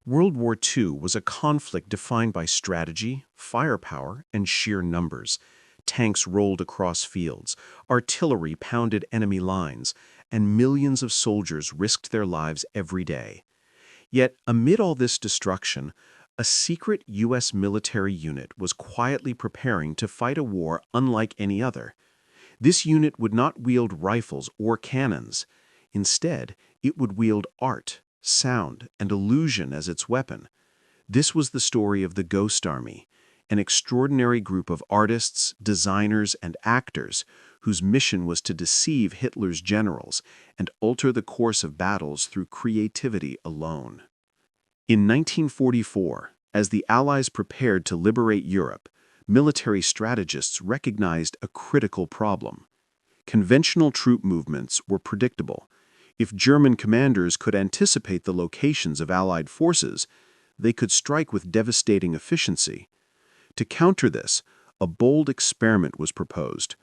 World War II was a conflict defined by strategy, firepower, and sheer numbers. Tanks rolled across fields, artillery pounded enemy lines, and millions of soldiers risked their lives every day. Yet, amid all this destruction, a secret U.S. military unit was quietly preparing to fight a war unlike any other. This unit would not wield rifles or cannons. Instead, it would wield art, sound, and illusion as its weapon. This was the story of the Ghost Army, an extraordinary group of artists, designers, and actors whose mission was to deceive Hitler's generals and alter the course of battles through creativity alone. In 1944, as the Allies prepared to liberate Europe, military strategists recognized a critical problem. Conventional troop movements were predictable. If German commanders could anticipate the locations of Allied forces, they could strike with devastating efficiency. To counter this, a bold experiment was proposed,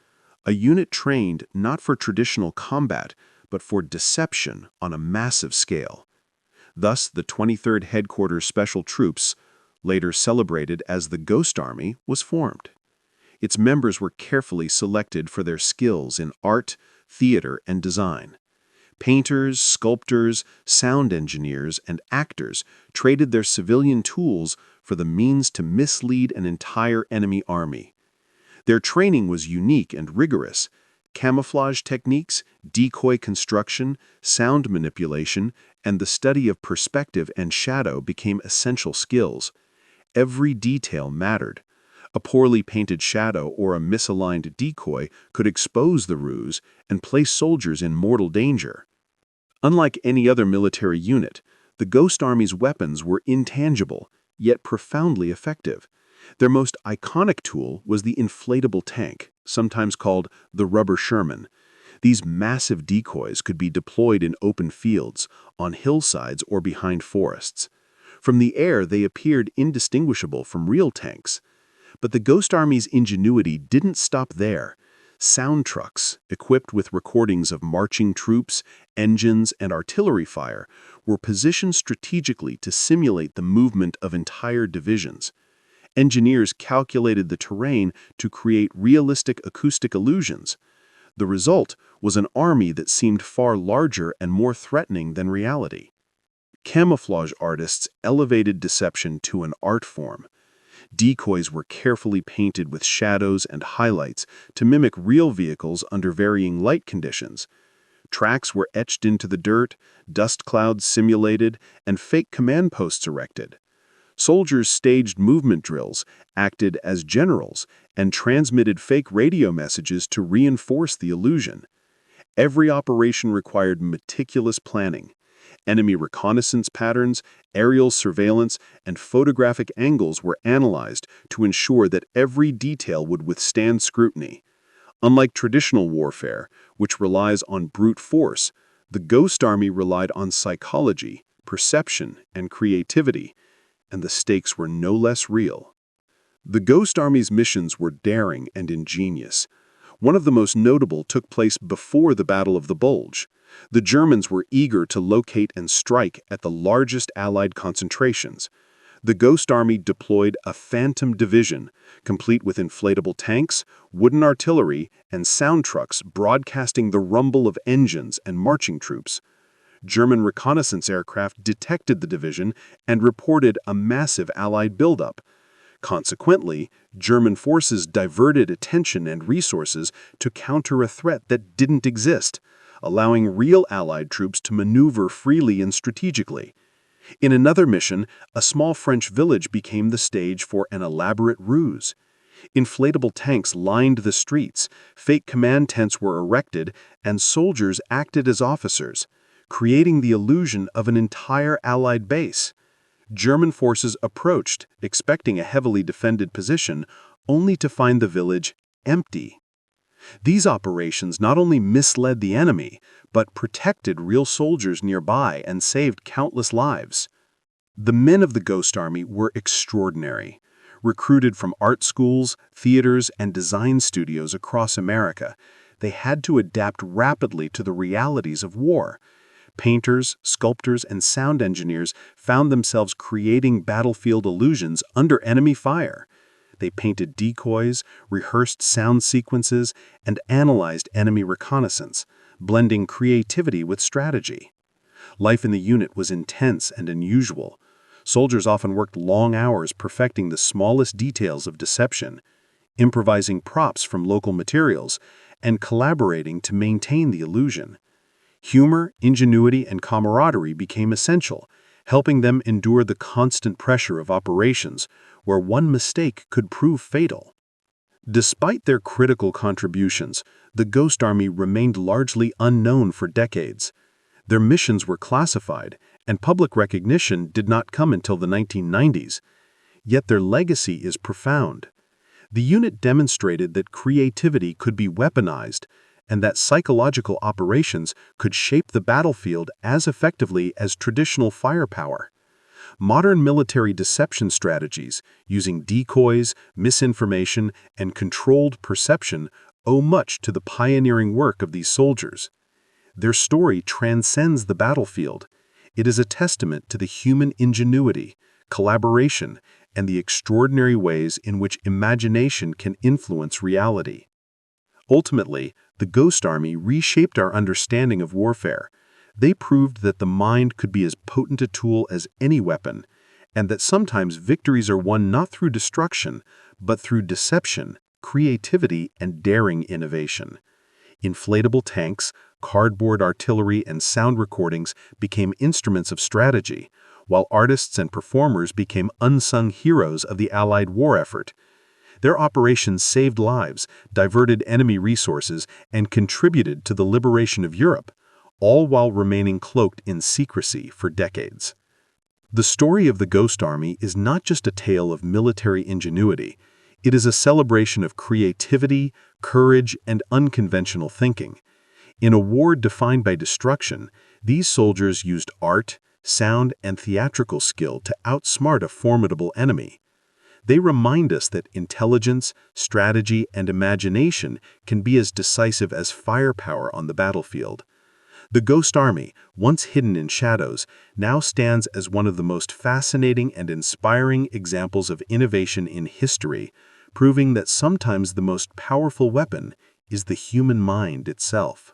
a unit trained not for traditional combat, but for deception on a massive scale. Thus, the 23rd Headquarters Special Troops, later celebrated as the Ghost Army, was formed. Its members were carefully selected for their skills in art, theater, and design. Painters, sculptors, sound engineers, and actors traded their civilian tools for the means to mislead an entire enemy army. Their training was unique and rigorous. Camouflage techniques, decoy construction, sound manipulation, and the study of perspective and shadow became essential skills. Every detail mattered. A poorly painted shadow or a misaligned decoy could expose the ruse and place soldiers in mortal danger. Unlike any other military unit, the Ghost Army's weapons were intangible, yet profoundly effective. Their most iconic tool was the inflatable tank, sometimes called the rubber Sherman. These massive decoys could be deployed in open fields, on hillsides, or behind forests. From the air, they appeared indistinguishable from real tanks. But the Ghost Army's ingenuity didn't stop there. Sound trucks, equipped with recordings of marching troops, engines, and artillery fire, were positioned strategically to simulate the movement of entire divisions. Engineers calculated the terrain to create realistic acoustic illusions. The result was an army that seemed far larger and more threatening than reality. Camouflage artists elevated deception to an art form. Decoys were carefully painted with shadows and highlights to mimic real vehicles under varying light conditions. Tracks were etched into the dirt, dust clouds simulated, and fake command posts erected. Soldiers staged movement drills, acted as generals, and transmitted fake radio messages to reinforce the illusion. Every operation required meticulous planning. Enemy reconnaissance patterns, aerial surveillance, and photographic angles were analyzed to ensure that every detail would withstand scrutiny. Unlike traditional warfare, which relies on brute force, the Ghost Army relied on psychology, perception, and creativity, and the stakes were no less real. The Ghost Army's missions were daring and ingenious. One of the most notable took place before the Battle of the Bulge. The Germans were eager to locate and strike at the largest Allied concentrations. The Ghost Army deployed a Phantom Division, complete with inflatable tanks, wooden artillery, and sound trucks broadcasting the rumble of engines and marching troops. German reconnaissance aircraft detected the division and reported a massive Allied buildup. Consequently, German forces diverted attention and resources to counter a threat that didn't exist, allowing real Allied troops to maneuver freely and strategically. In another mission, a small French village became the stage for an elaborate ruse. Inflatable tanks lined the streets, fake command tents were erected, and soldiers acted as officers, creating the illusion of an entire Allied base. German forces approached, expecting a heavily defended position, only to find the village empty. These operations not only misled the enemy, but protected real soldiers nearby and saved countless lives. The men of the Ghost Army were extraordinary. Recruited from art schools, theaters, and design studios across America, they had to adapt rapidly to the realities of war. Painters, sculptors, and sound engineers found themselves creating battlefield illusions under enemy fire. They painted decoys, rehearsed sound sequences, and analyzed enemy reconnaissance, blending creativity with strategy. Life in the unit was intense and unusual. Soldiers often worked long hours perfecting the smallest details of deception, improvising props from local materials, and collaborating to maintain the illusion. Humor, ingenuity, and camaraderie became essential, helping them endure the constant pressure of operations where one mistake could prove fatal. Despite their critical contributions, the Ghost Army remained largely unknown for decades. Their missions were classified, and public recognition did not come until the 1990s. Yet their legacy is profound. The unit demonstrated that creativity could be weaponized, and that psychological operations could shape the battlefield as effectively as traditional firepower. Modern military deception strategies, using decoys, misinformation, and controlled perception, owe much to the pioneering work of these soldiers. Their story transcends the battlefield. It is a testament to the human ingenuity, collaboration, and the extraordinary ways in which imagination can influence reality. Ultimately, the Ghost Army reshaped our understanding of warfare. They proved that the mind could be as potent a tool as any weapon, and that sometimes victories are won not through destruction, but through deception, creativity, and daring innovation. Inflatable tanks, cardboard artillery, and sound recordings became instruments of strategy, while artists and performers became unsung heroes of the Allied war effort. Their operations saved lives, diverted enemy resources, and contributed to the liberation of Europe, all while remaining cloaked in secrecy for decades. The story of the Ghost Army is not just a tale of military ingenuity. It is a celebration of creativity, courage, and unconventional thinking. In a war defined by destruction, these soldiers used art, sound, and theatrical skill to outsmart a formidable enemy. They remind us that intelligence, strategy, and imagination can be as decisive as firepower on the battlefield. The Ghost Army, once hidden in shadows, now stands as one of the most fascinating and inspiring examples of innovation in history, proving that sometimes the most powerful weapon is the human mind itself.